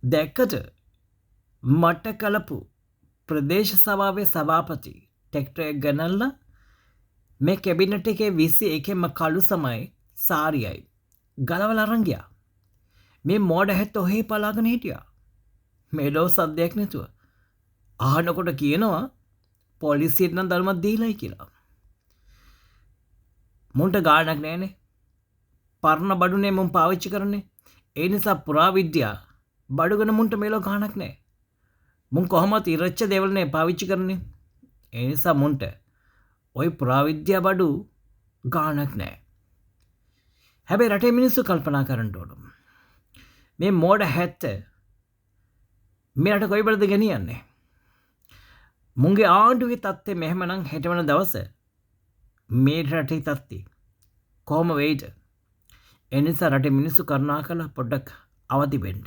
දැක්කට මටකලපු ප්‍රදේශ සභාවේ සභාපති ටෙක්ටරයක් ගනල්ලා මේ කැබිනට් එකේ 21ම කළු සමයි සාරියයි ගලවලා අරන් ගියා. මේ මෝඩ හැත්ත ඔහේ පලාගෙන හිටියා. මේ ලෝ සද්දයක් නැතුව. අහනකොට කියනවා පොලිසියට නම් ධර්මයක් දීලායි කියලා. මුන්ට ගාණක් නෑනේ. පරණ බඩුනේ මුන් පාවිච්චි කරන්නේ. ඒ නිසා පුරාවිද්‍යා බඩුගන මුන්ට මේලෝ ගාණක් නෑ. මුන් කොහොමත් ඉරච්ච දේවල්නේ පාවිච්චි කරන්නේ. ඒ නිසා මුන්ට ওই පුරාවිද්‍යා බඩු ගාණක් නෑ. හැබැයි රටේ මිනිස්සු කල්පනා කරන්න ඕන. මේ මෝඩ හැත්ත මේ රට කොයි බඩද ගෙනියන්නේ? මුන්ගේ ආණ්ඩුවේ තත්ත්වය මෙහෙමනම් හෙට වෙන දවස මේ රටේ තත්ත්වය කොහොම වෙයිද? ඒ නිසා රටේ මිනිස්සු කරුණාකරලා පොඩ්ඩක් අවදි වෙන්න.